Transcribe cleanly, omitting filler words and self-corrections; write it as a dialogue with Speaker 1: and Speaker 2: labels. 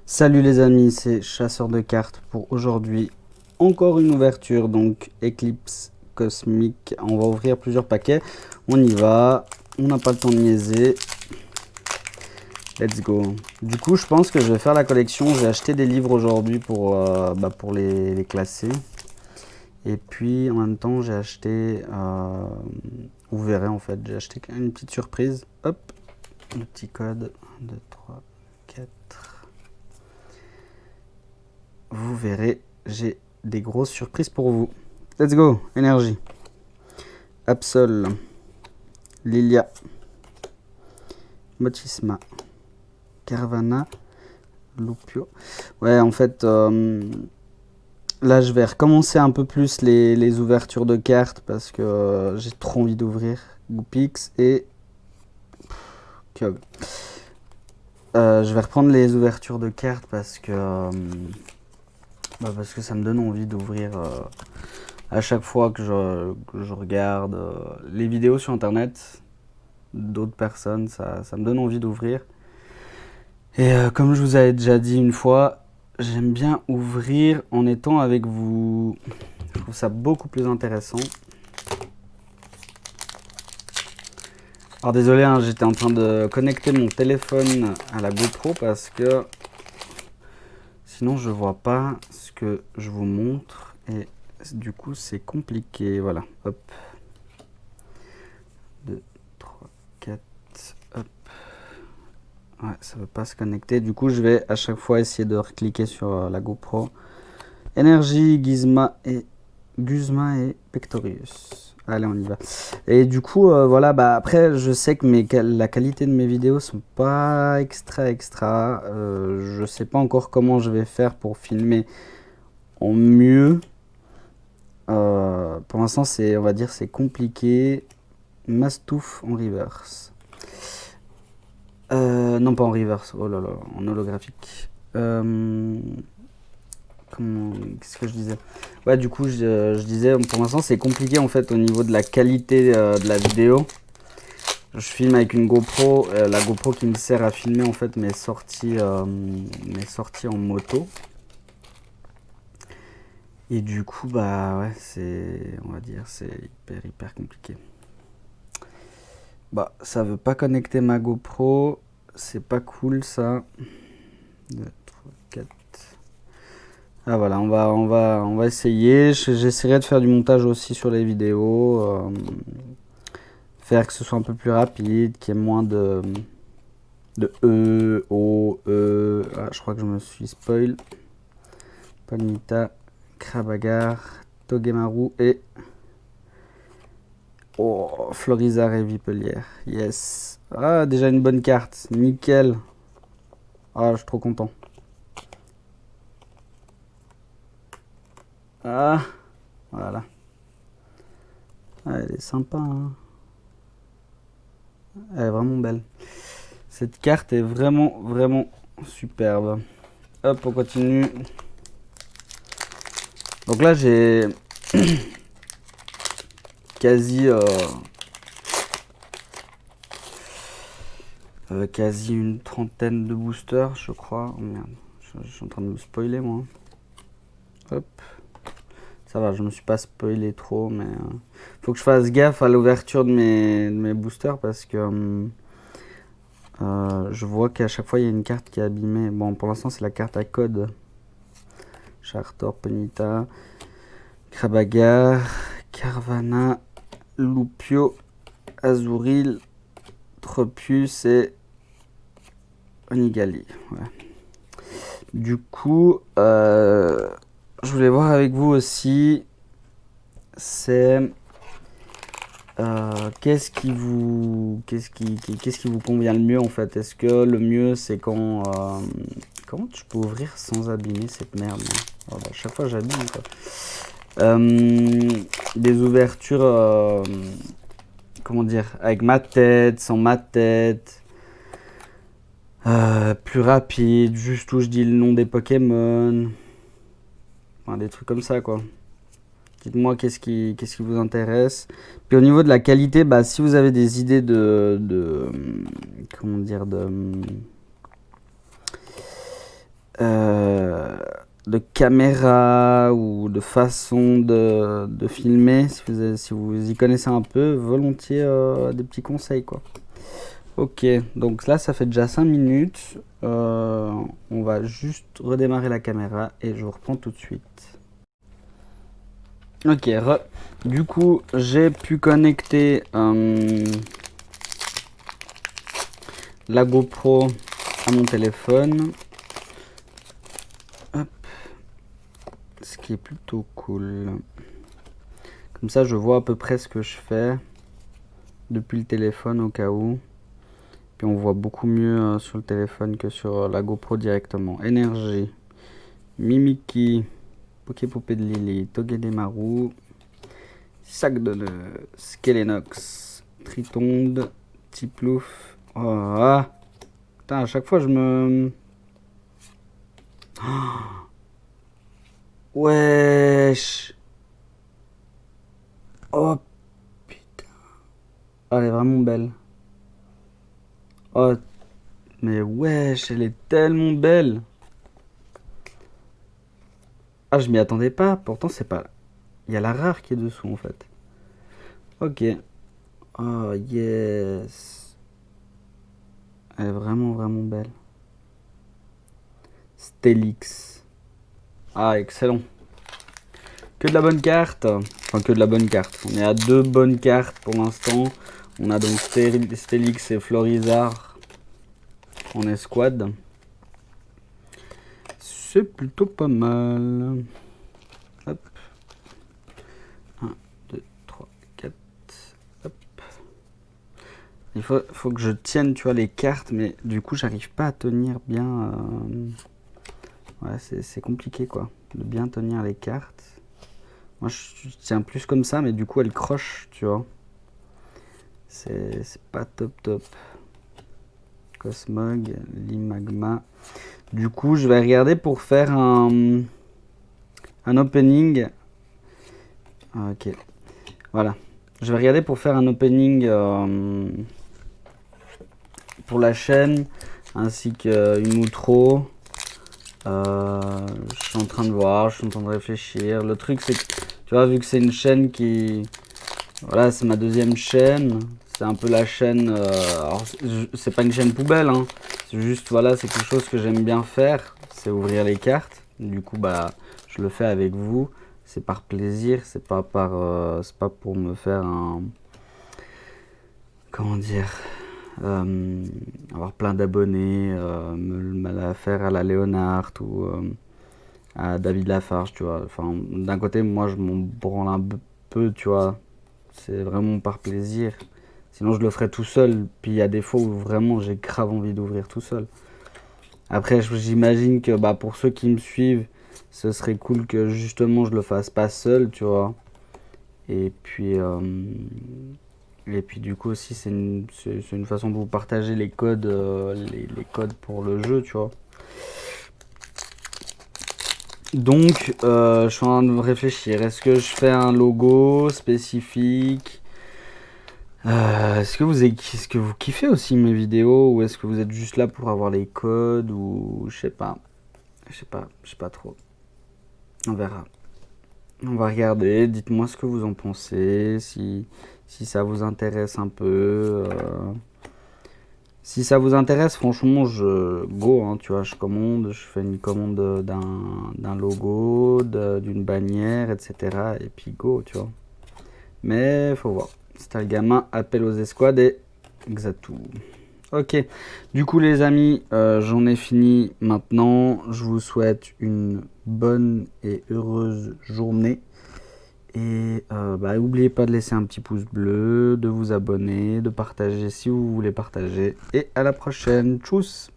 Speaker 1: Salut les amis, c'est Chasseur de cartes pour aujourd'hui. Encore une ouverture, donc Eclipse Cosmique. On va ouvrir plusieurs paquets. On y va, on n'a pas le temps de niaiser. Let's go. Du coup, je pense que je vais faire la collection. J'ai acheté des livres aujourd'hui pour les classer. Et puis en même temps, j'ai acheté... vous verrez en fait, j'ai acheté une petite surprise. Hop, le petit code. 1, 2, 3, 4... Vous verrez, j'ai des grosses surprises pour vous. Let's go, énergie. Absol, Lilia, Mochisma, Carvana, Lupio. Ouais, en fait, là, je vais recommencer un peu plus les ouvertures de cartes parce que j'ai trop envie d'ouvrir Goopix et Kyogre. Je vais reprendre les ouvertures de cartes parce que ça me donne envie d'ouvrir à chaque fois que je regarde les vidéos sur internet d'autres personnes, ça me donne envie d'ouvrir. Et comme je vous avais déjà dit une fois, j'aime bien ouvrir en étant avec vous. Je trouve ça beaucoup plus intéressant. Alors désolé, hein, j'étais en train de connecter mon téléphone à la GoPro parce que sinon je vois pas ce que je vous montre et du coup c'est compliqué. Voilà, hop. 2, 3, 4, hop. Ouais, ça veut pas se connecter. Du coup, je vais à chaque fois essayer de recliquer sur la GoPro. Énergie, Guzma et Pectorius. Allez, on y va. Et du coup, voilà, après, je sais que la qualité de mes vidéos sont pas extra. Je sais pas encore comment je vais faire pour filmer en mieux. Pour l'instant, on va dire, c'est compliqué. Mastouf en reverse. Non, pas en reverse. Oh là là, en holographique. Qu'est-ce que je disais? Ouais, du coup, je disais, pour l'instant, c'est compliqué en fait au niveau de la qualité de la vidéo. Je filme avec une GoPro, la GoPro qui me sert à filmer en fait mes sorties en moto. Et du coup, bah ouais, on va dire, c'est hyper compliqué. Bah, ça veut pas connecter ma GoPro, c'est pas cool ça. 2, 3, 4. Ah voilà, on va essayer. J'essaierai de faire du montage aussi sur les vidéos. Faire que ce soit un peu plus rapide, qu'il y ait moins de E, O, E. Ah, je crois que je me suis spoil. Palmita, Krabagar, Togemaru et... Oh, Florizarre et Vipelière. Yes. Ah, déjà une bonne carte. Nickel. Ah, je suis trop content. Ah, voilà. Ah, elle est sympa, hein. Elle est vraiment belle. Cette carte est vraiment superbe. Hop, on continue. Donc là, j'ai quasi une trentaine de boosters, je crois. Oh merde, je suis en train de me spoiler, moi. Hop. Ça va, je me suis pas spoilé trop, mais faut que je fasse gaffe à l'ouverture de mes boosters parce que je vois qu'à chaque fois il y a une carte qui est abîmée. Bon, pour l'instant c'est la carte à code. Chartor, Penita, Krabagar, Carvana, Lupio, Azuril, Tropius et Onigali. Ouais. Du coup, je voulais voir avec vous aussi, c'est qu'est-ce qui vous convient le mieux en fait. Est-ce que le mieux c'est quand comment tu peux ouvrir sans abîmer cette merde? Oh, bah, à chaque fois j'abîme quoi. Des ouvertures, comment dire, avec ma tête, sans ma tête, plus rapide, juste où je dis le nom des Pokémon, enfin, des trucs comme ça quoi. Dites-moi qu'est-ce qui vous intéresse. Puis au niveau de la qualité, bah, si vous avez des idées comment dire, euh, de caméra ou de façon de filmer, si vous y connaissez un peu, volontiers des petits conseils quoi. Ok, donc là ça fait déjà 5 minutes. On va juste redémarrer la caméra et je vous reprends tout de suite. Ok, du coup j'ai pu connecter la GoPro à mon téléphone. Hop. Ce qui est plutôt cool. Comme ça je vois à peu près ce que je fais depuis le téléphone au cas où. Puis on voit beaucoup mieux sur le téléphone que sur la GoPro directement. Énergie, Mimiki, Poké-Poupée de Lily, Togedemaru, Sac de nœuds, Skelenox, Tritonde, Tiplouf. Oh, ah. Putain, à chaque fois je me... Wesh. Oh putain. Oh, elle est vraiment belle. Oh, mais wesh, elle est tellement belle. Ah, je m'y attendais pas. Pourtant, c'est pas... Il y a la rare qui est dessous, en fait. Ok. Oh, yes. Elle est vraiment, vraiment belle. Stelix. Ah, excellent. Que de la bonne carte. Enfin, que de la bonne carte. On est à 2 bonnes cartes pour l'instant. On a donc Stelix et Florizard en escouade. C'est plutôt pas mal. Hop. 1, 2, 3, 4. Hop. Il faut que je tienne, tu vois, les cartes, mais du coup, j'arrive pas à tenir bien. Ouais, c'est compliqué, quoi, de bien tenir les cartes. Moi, je tiens plus comme ça, mais du coup, elles crochent, tu vois. C'est pas top top. Cosmog, Limagma. Du coup, je vais regarder pour faire un opening. Ok. Voilà. Je vais regarder pour faire un opening pour la chaîne, ainsi qu'une outro. Je suis en train de voir, je suis en train de réfléchir. Le truc, c'est que, tu vois, vu que c'est une chaîne qui... Voilà, c'est ma deuxième chaîne. C'est un peu la chaîne... alors, c'est pas une chaîne poubelle, hein. C'est juste, voilà, c'est quelque chose que j'aime bien faire. C'est ouvrir les cartes. Du coup, bah, je le fais avec vous. C'est par plaisir, c'est pas pour me faire un... Comment dire, avoir plein d'abonnés, me la faire à la Léonard ou à David Lafarge, tu vois. Enfin, d'un côté, moi, je m'en branle un peu, tu vois. C'est vraiment par plaisir. Sinon, je le ferais tout seul. Puis il y a des fois où vraiment j'ai grave envie d'ouvrir tout seul. Après, j'imagine que bah, pour ceux qui me suivent, ce serait cool que justement je le fasse pas seul, tu vois. Et puis du coup aussi c'est une façon de vous partager les codes, les codes pour le jeu, tu vois. Donc je suis en train de réfléchir. Est-ce que je fais un logo spécifique? Est-ce que vous kiffez aussi mes vidéos, ou est-ce que vous êtes juste là pour avoir les codes, ou je sais pas. Je sais pas trop. On verra. On va regarder, dites-moi ce que vous en pensez, si ça vous intéresse un peu. Si ça vous intéresse, franchement, go, hein, tu vois, je commande, je fais une commande d'un logo, d'une bannière, etc. Et puis go, tu vois. Mais faut voir. C'est un gamin, appel aux escouades et Xatou. Ok, du coup les amis, j'en ai fini maintenant. Je vous souhaite une bonne et heureuse journée. Et bah, n'oubliez pas de laisser un petit pouce bleu, de vous abonner, de partager si vous voulez partager. Et à la prochaine, tchuss!